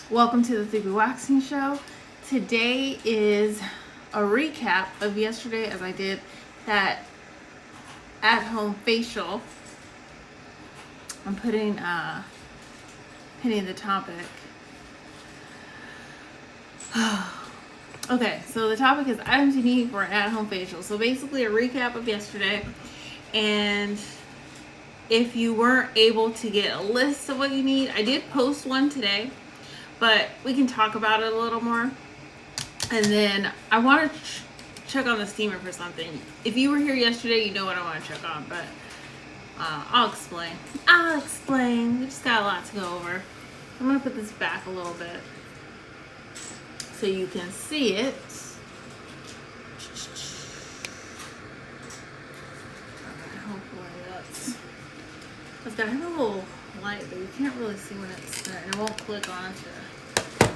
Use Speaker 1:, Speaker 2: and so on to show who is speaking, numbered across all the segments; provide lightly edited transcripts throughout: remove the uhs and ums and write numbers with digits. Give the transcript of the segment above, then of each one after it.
Speaker 1: Welcome to the 3BWaxing show. Today is a recap of yesterday as I did that at-home facial. I'm pinning the topic. Okay, so the topic is items you need for an at-home facial. So basically a recap of yesterday, and if you weren't able to get a list of what you need, I did post one today, but we can talk about it a little more. And then I want to check on the steamer for something. If you were here yesterday, you know what I want to check on, but I'll explain. We just got a lot to go over. I'm going to put this back a little bit so you can see it. Hopefully it's got a little light, but you can't really see when it's there, and it won't click onto it.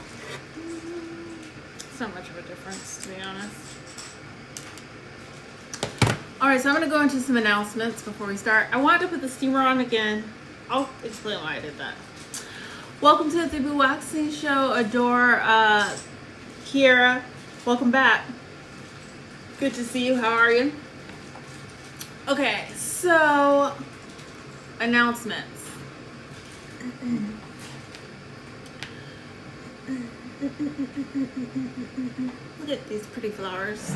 Speaker 1: It's not much of a difference, to be honest. Alright, so I'm going to go into some announcements before we start. I wanted to put the steamer on again. I'll explain why I did that. Welcome to the 3BWaxing show. Adore, Kiera, welcome back. Good to see you. How are you? Okay, so announcements. Look at these pretty flowers.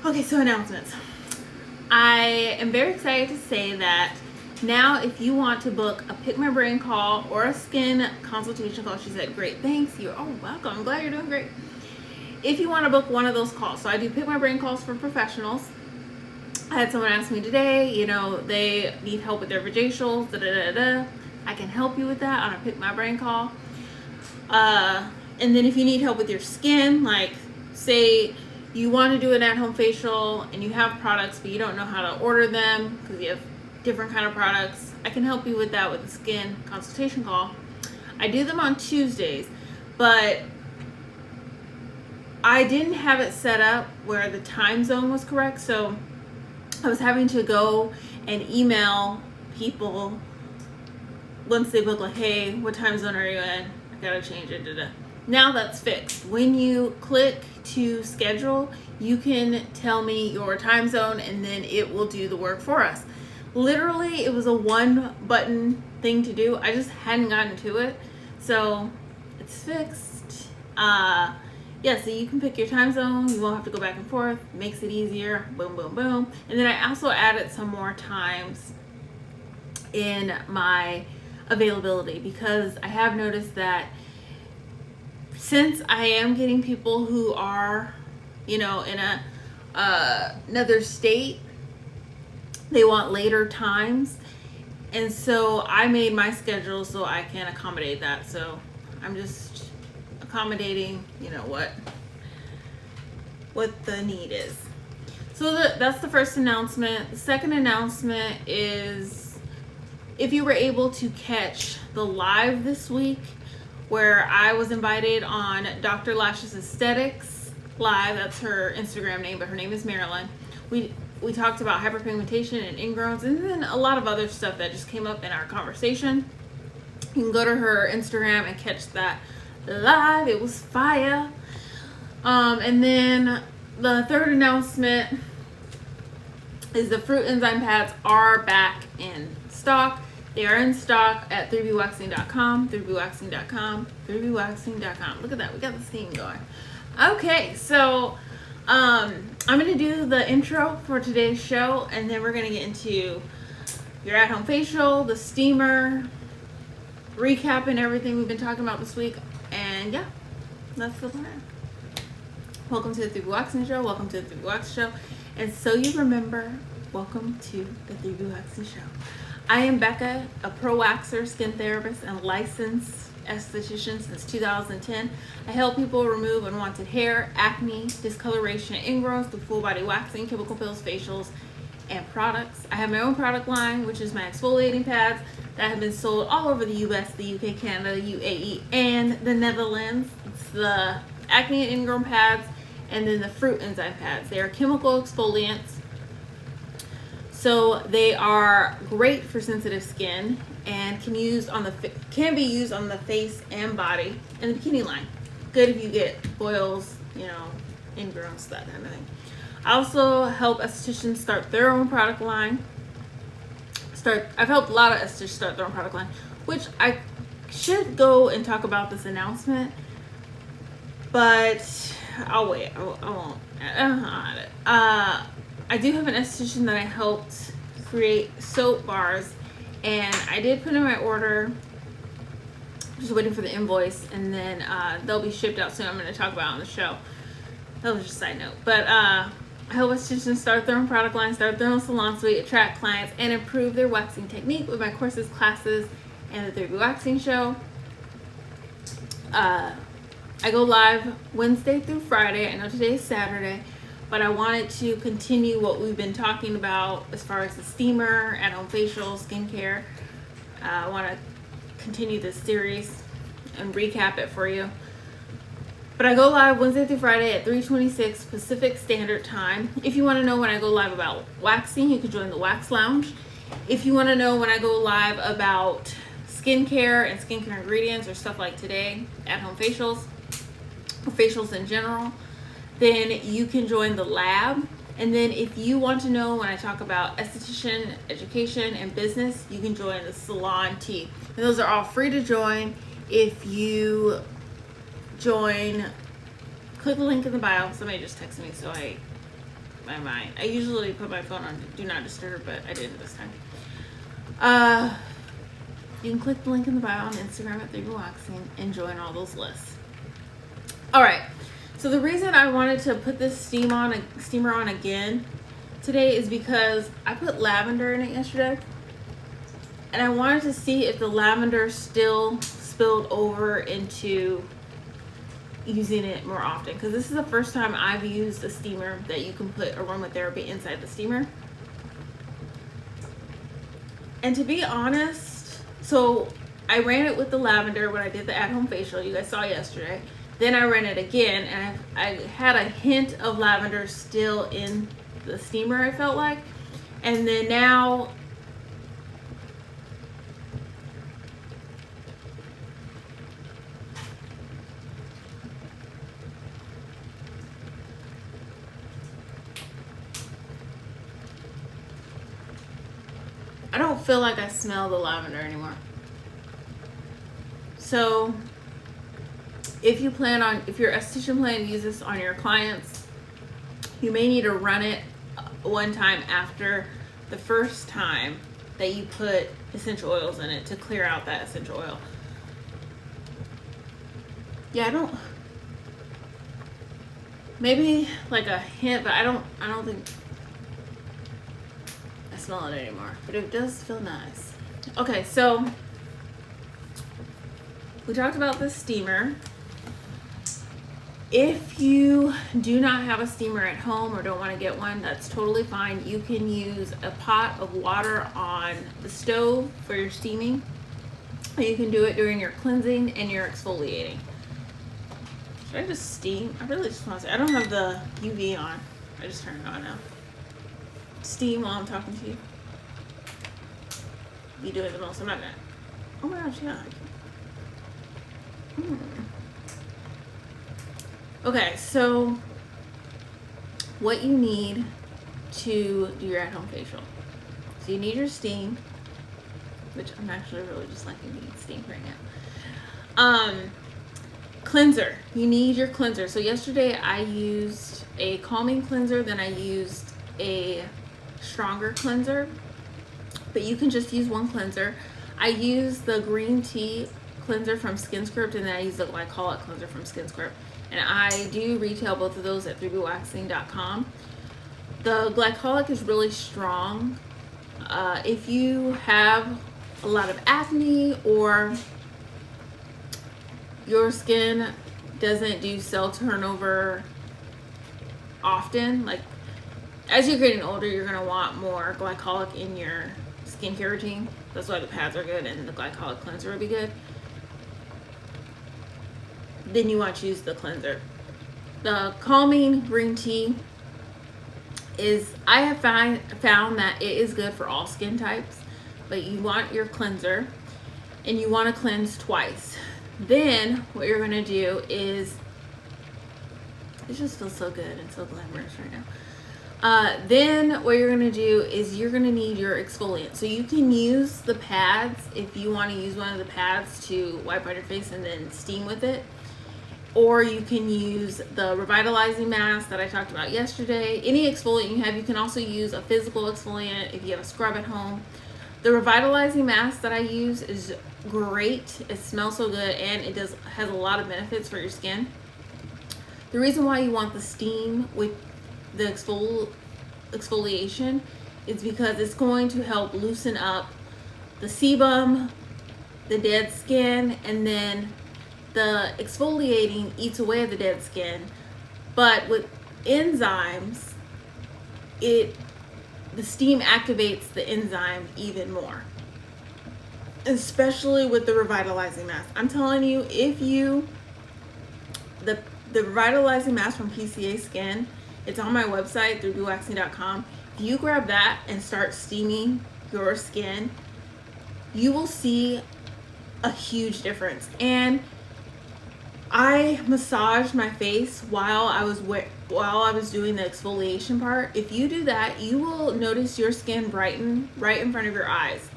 Speaker 1: Okay, so announcements. I am very excited to say that now if you want to book a Pick My Brain call or a skin consultation call, she said, great, thanks. You're welcome. I'm glad you're doing great. If you want to book one of those calls, so I do Pick My Brain calls for professionals. I had someone ask me today, they need help with their vajacials, I can help you with that on a Pick My Brain call. And then if you need help with your skin, like say you want to do an at-home facial and you have products but you don't know how to order them because you have different kind of products, I can help you with that with a skin consultation call. I do them on Tuesdays, but I didn't have it set up where the time zone was correct, so I was having to go and email people once they book, like, hey, what time zone are you in? I gotta change it. Now that's fixed. When you click to schedule, you can tell me your time zone and then it will do the work for us. Literally, it was a one button thing to do. I just hadn't gotten to it. So it's fixed. Yeah, so you can pick your time zone. You won't have to go back and forth. Makes it easier. Boom, boom, boom. And then I also added some more times in my availability because I have noticed that since I am getting people who are, in another state, they want later times. And so I made my schedule so I can accommodate that. So I'm just accommodating, what the need is. So that's the first announcement. The second announcement is if you were able to catch the live this week where I was invited on Dr. Lash's Aesthetics Live, that's her Instagram name, but her name is Marilyn. We talked about hyperpigmentation and ingrowns and then a lot of other stuff that just came up in our conversation. You can go to her Instagram and catch that live. It was fire. And then the third announcement is the fruit enzyme pads are back in stock. They are in stock at 3BWaxing.com, 3BWaxing.com, 3BWaxing.com. Look at that. We got the theme going. Okay, so I'm going to do the intro for today's show, and then we're going to get into your at-home facial, the steamer, recapping everything we've been talking about this week, and yeah, that's the plan. Welcome to the 3BWaxing show. Welcome to the 3BWaxing show. And so you remember, welcome to the 3BWaxing show. I am Becca, a pro waxer, skin therapist, and licensed esthetician since 2010. I help people remove unwanted hair, acne, discoloration, and ingrowns through full body waxing, chemical peels, facials, and products. I have my own product line, which is my exfoliating pads that have been sold all over the US, the UK, Canada, UAE, and the Netherlands. It's the acne and ingrown pads, and then the fruit enzyme pads. They are chemical exfoliants. So they are great for sensitive skin and can be used on the face and body and the bikini line. Good if you get boils, you know, ingrowns, that kind of thing. I also help estheticians start their own product line. I've helped a lot of estheticians start their own product line, which I should go and talk about this announcement, but I'll wait. I won't. I do have an esthetician that I helped create soap bars, and I did put in my order. Just waiting for the invoice, and then they'll be shipped out soon. I'm going to talk about it on the show. That was just a side note. But I help estheticians start their own product line, start their own salon suite, attract clients, and improve their waxing technique with my courses, classes, and the 3BWaxing show. I go live Wednesday through Friday. I know today is Saturday, but I wanted to continue what we've been talking about as far as the steamer, at-home facial, skincare. I want to continue this series and recap it for you. But I go live Wednesday through Friday at 3:26 Pacific Standard Time. If you want to know when I go live about waxing, you can join the Wax Lounge. If you want to know when I go live about skincare and skincare ingredients or stuff like today, at-home facials, or facials in general, then you can join the lab. And then if you want to know when I talk about esthetician, education, and business, you can join the salon tea. And those are all free to join. If you join, click the link in the bio. Somebody just texted me, so my mind. I usually put my phone on do not disturb, but I didn't this time. You can click the link in the bio on Instagram at 3BWaxing and join all those lists. All right. So the reason I wanted to put this steamer on again today is because I put lavender in it yesterday, and I wanted to see if the lavender still spilled over into using it more often, because this is the first time I've used a steamer that you can put aromatherapy inside the steamer. And to be honest, so I ran it with the lavender when I did the at-home facial you guys saw yesterday. Then I ran it again, and I had a hint of lavender still in the steamer, I felt like. And then now, I don't feel like I smell the lavender anymore. So if your esthetician plan to use this on your clients, you may need to run it one time after the first time that you put essential oils in it to clear out that essential oil. Yeah, maybe like a hint, but I don't think I smell it anymore, but it does feel nice. Okay, so we talked about this steamer. If you do not have a steamer at home or don't want to get one, that's totally fine. You can use a pot of water on the stove for your steaming. You can do it during your cleansing and your exfoliating. Should I just steam? I really just want to say, I don't have the UV on. I just turned it on now. Steam while I'm talking to you. Be doing the most. I'm not gonna. Oh my gosh, yeah. Okay, so what you need to do your at-home facial. So you need your steam, which I'm actually really just liking to eat steam right now. Cleanser. You need your cleanser. So yesterday I used a calming cleanser, then I used a stronger cleanser, but you can just use one cleanser. I used the green tea cleanser from SkinScript, and then I used the glycolic cleanser from SkinScript. And I do retail both of those at 3BWaxing.com. The glycolic is really strong. If you have a lot of acne or your skin doesn't do cell turnover often, like as you're getting older, you're going to want more glycolic in your skincare routine. That's why the pads are good and the glycolic cleanser would be good. Then you want to use the cleanser. The calming green tea is I have found that it is good for all skin types, but you want your cleanser and you want to cleanse twice. Then what you're going to do is, it just feels so good and so glamorous right now. Then what you're going to do is you're going to need your exfoliant. So you can use the pads if you want to use one of the pads to wipe on your face and then steam with it. Or you can use the revitalizing mask that I talked about yesterday. Any exfoliant you have, you can also use a physical exfoliant if you have a scrub at home. The revitalizing mask that I use is great. It smells so good and it has a lot of benefits for your skin. The reason why you want the steam with the exfoliation is because it's going to help loosen up the sebum, the dead skin, and then the exfoliating eats away at the dead skin. But with enzymes, the steam activates the enzyme even more, especially with the revitalizing mask. I'm telling you, if you the revitalizing mask from PCA Skin, it's on my website 3BWaxing.com. If you grab that and start steaming your skin, you will see a huge difference. And I massaged my face while I was doing the exfoliation part. If you do that, you will notice your skin brighten right in front of your eyes.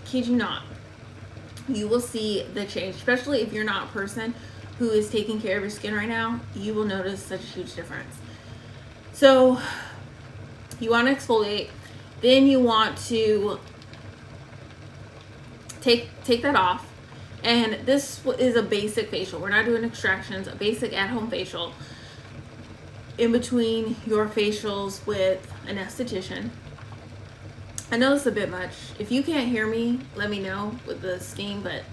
Speaker 1: Kid you not. You will see the change, especially if you're not a person who is taking care of your skin right now. You will notice such a huge difference. So you want to exfoliate, then you want to take that off. And this is a basic facial. We're not doing extractions, a basic at-home facial in between your facials with an esthetician. I know it's a bit much. If you can't hear me, let me know with the steam, but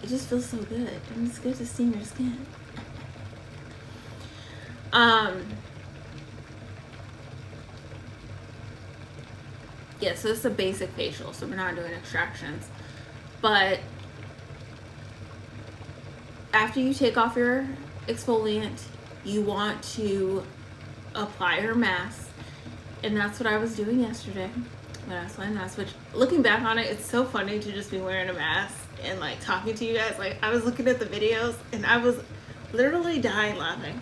Speaker 1: it just feels so good. And it's good to steam your skin. Yeah, so it's a basic facial, so we're not doing extractions. But after you take off your exfoliant, you want to apply your mask. And that's what I was doing yesterday when I was wearing a mask, which, looking back on it, it's so funny to just be wearing a mask and like talking to you guys. Like, I was looking at the videos and I was literally dying laughing.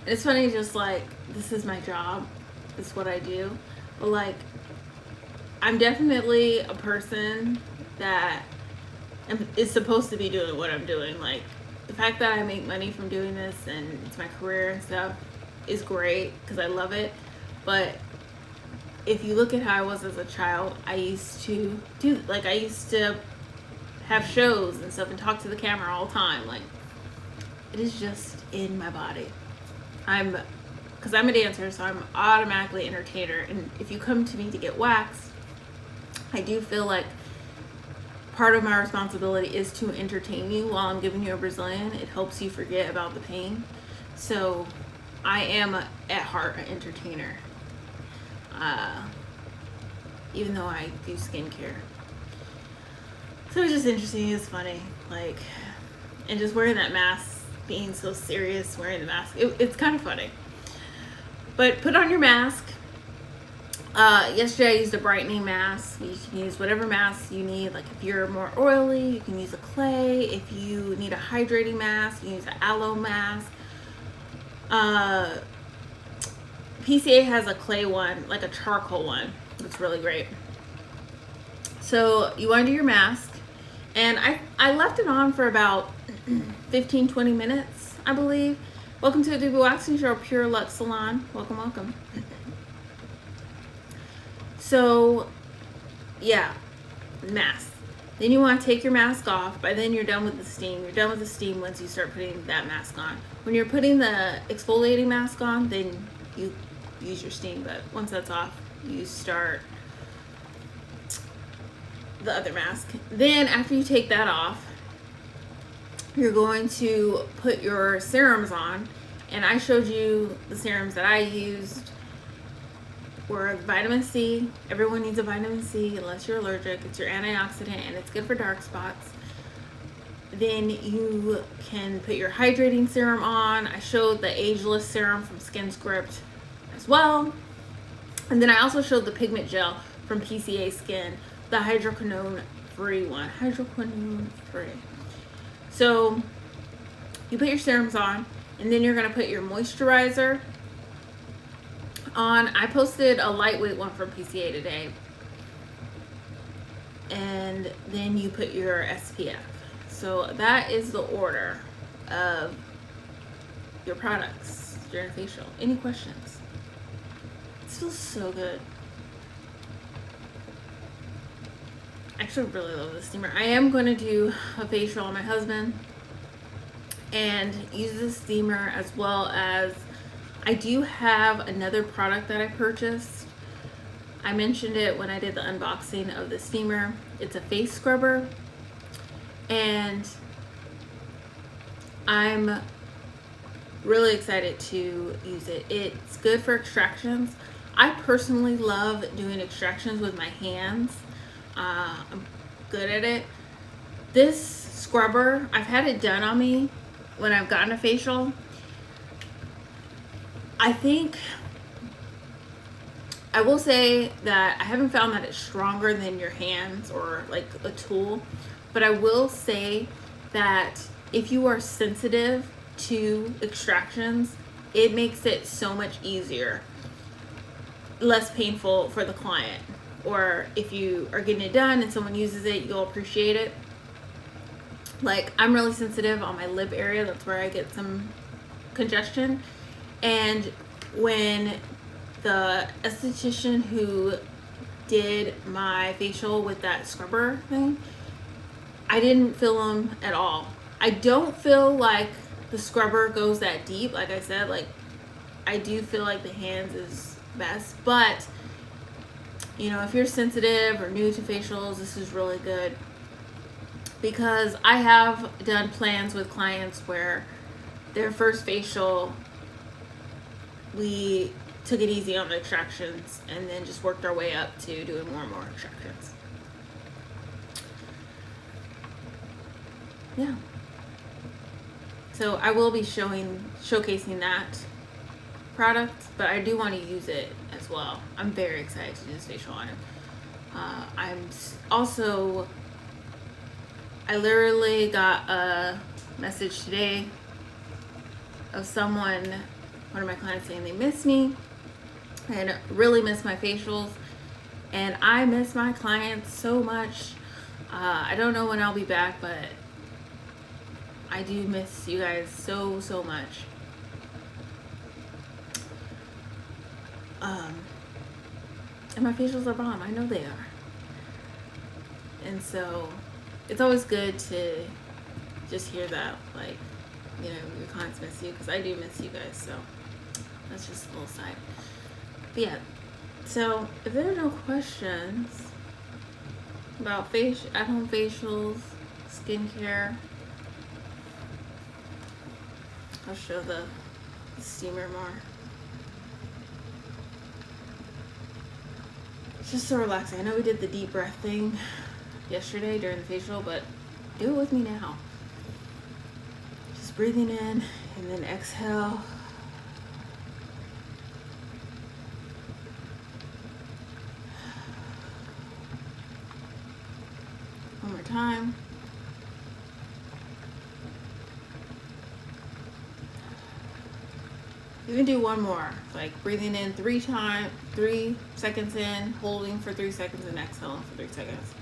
Speaker 1: And it's funny, just like, this is my job, this is what I do. But like, I'm definitely a person that is supposed to be doing what I'm doing. Like, the fact that I make money from doing this and it's my career and stuff is great because I love it. But if you look at how I was as a child, I used to have shows and stuff and talk to the camera all the time. Like, it is just in my body. Because I'm a dancer, so I'm automatically an entertainer. And if you come to me to get waxed, I do feel like part of my responsibility is to entertain you while I'm giving you a Brazilian. It helps you forget about the pain. So I am at heart an entertainer, even though I do skincare. So it's just interesting, it's funny, like, and just wearing that mask, being so serious, wearing the mask, it's kind of funny. But put on your mask. Yesterday I used a brightening mask. You can use whatever mask you need. Like, if you're more oily, you can use a clay. If you need a hydrating mask, you can use an aloe mask. PCA has a clay one, like a charcoal one. It's really great. So you want to do your mask. And I left it on for about 15-20 minutes, I believe. Welcome to the 3BWaxing Show, Pure Luxe Salon. Welcome, welcome. So, yeah, mask. Then you want to take your mask off. By then you're done with the steam. You're done with the steam once you start putting that mask on. When you're putting the exfoliating mask on, then you use your steam. But once that's off, you start the other mask. Then after you take that off, you're going to put your serums on. And I showed you the serums that I used were vitamin C. Everyone needs a vitamin C unless you're allergic. It's your antioxidant and it's good for dark spots. Then you can put your hydrating serum on. I showed the ageless serum from Skin Script. well. And then I also showed the pigment gel from PCA Skin, the hydroquinone free one. Hydroquinone free. So you put your serums on, and then you're going to put your moisturizer on. I posted a lightweight one from PCA today. And then you put your SPF. So that is the order of your products during facial. Any questions? It feels so good. I actually really love this steamer. I am going to do a facial on my husband and use this steamer, as well as I do have another product that I purchased. I mentioned it when I did the unboxing of the steamer. It's a face scrubber, and I'm really excited to use it. It's good for extractions. I personally love doing extractions with my hands. I'm good at it. This scrubber, I've had it done on me when I've gotten a facial. I will say that I haven't found that it's stronger than your hands or like a tool, but I will say that if you are sensitive to extractions, it makes it so much easier, less painful for the client. Or if you are getting it done and someone uses it, you'll appreciate it. Like, I'm really sensitive on my lip area. That's where I get some congestion. And when the esthetician who did my facial with that scrubber thing, I didn't feel them at all. I don't feel like the scrubber goes that deep. Like I said, like, I do feel like the hands is best, but you know, if you're sensitive or new to facials, this is really good, because I have done plans with clients where their first facial, we took it easy on the extractions and then just worked our way up to doing more and more extractions. Yeah. So I will be showcasing that product, but I do want to use it as well. I'm very excited to do this facial on it. I literally got a message today of one of my clients saying they miss me and really miss my facials, and I miss my clients so much. I don't know when I'll be back, but I do miss you guys so much. And my facials are bomb. I know they are. And so it's always good to just hear that, like, you know, your clients miss you, because I do miss you guys. So that's just a little side. But yeah, so if there are no questions about at-home facials, skincare, I'll show the steamer more. It's just so relaxing. I know we did the deep breath thing yesterday during the facial, but do it with me now. Just breathing in and then exhale. One more time. You can do one more, like breathing in 3 seconds in, holding for 3 seconds, and exhaling for 3 seconds.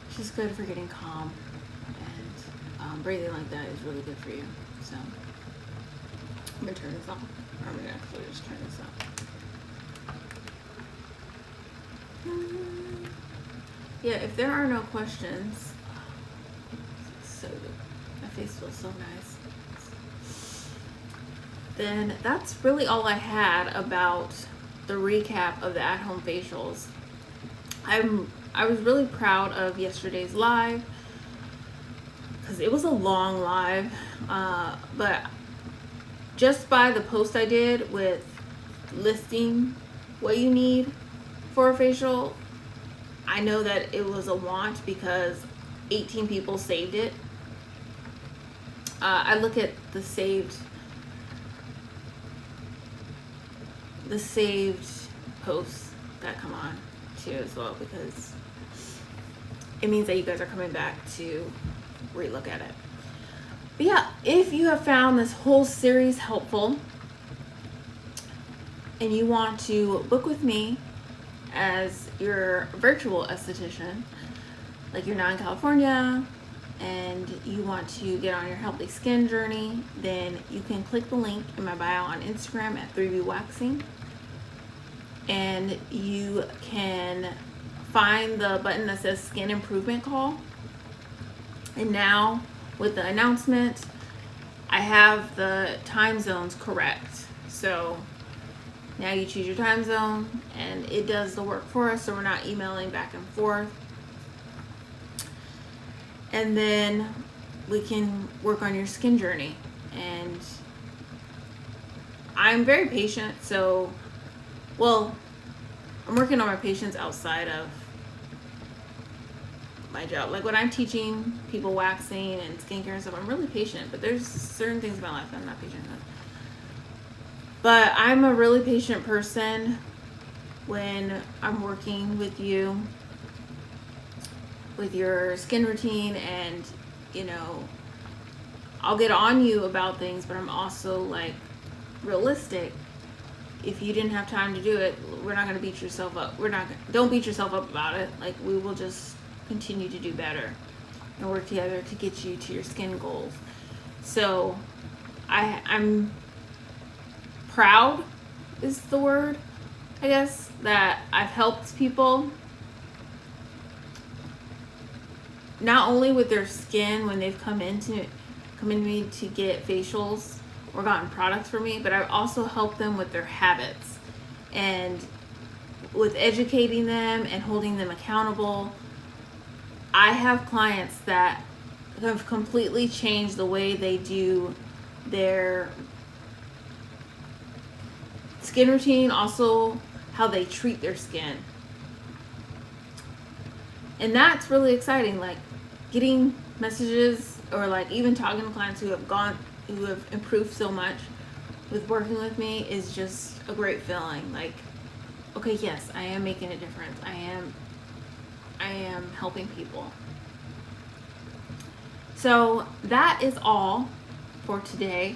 Speaker 1: It's just good for getting calm, and breathing like that is really good for you. So I'm gonna turn this off, or I'm gonna actually just turn this off. Yeah, if there are no questions, so good. My face feels so nice. Then that's really all I had about the recap of the at-home facials. I was really proud of yesterday's live, because it was a long live, but just by the post I did with listing what you need for a facial, I know that it was a want because 18 people saved it. I look at the saved posts that come on too as well, because it means that you guys are coming back to relook at it. But yeah, if you have found this whole series helpful and you want to book with me as your virtual esthetician, like you're not in California and you want to get on your healthy skin journey, then you can click the link in my bio on Instagram at 3BWaxing, and you can find the button that says Skin Improvement Call. And now with the announcement, I have the time zones correct. So now you choose your time zone and it does the work for us, so we're not emailing back and forth. And then we can work on your skin journey. And I'm very patient, so, well, I'm working on my patience outside of my job. Like when I'm teaching people waxing and skincare and stuff, I'm really patient, but there's certain things in my life that I'm not patient with. But I'm a really patient person when I'm working with you with your skin routine, and you know, I'll get on you about things, but I'm also like realistic. If you didn't have time to do it, we're not going to beat yourself up. Don't beat yourself up about it. Like, we will just continue to do better and work together to get you to your skin goals. So I'm proud is the word, I guess, that I've helped people not only with their skin when they've come into me to get facials or gotten products from me, but I've also helped them with their habits and with educating them and holding them accountable. I have clients that have completely changed the way they do their skin routine, also how they treat their skin. And that's really exciting, like getting messages or like even talking to clients who have improved so much with working with me is just a great feeling. Like, okay, yes, I am making a difference. I am helping people. So that is all for today.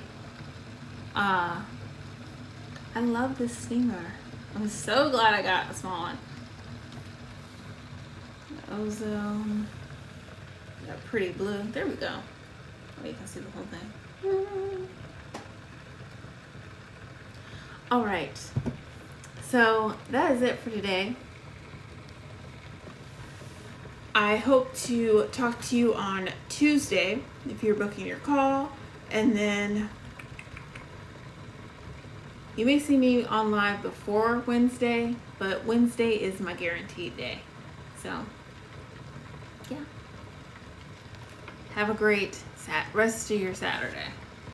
Speaker 1: I love this steamer. I'm so glad I got a small one. Ozone. Got pretty blue. There we go. Oh, you can see the whole thing. All right. So that is it for today. I hope to talk to you on Tuesday if you're booking your call, and then you may see me on live before Wednesday, but Wednesday is my guaranteed day. So yeah. Have a great rest of your Saturday.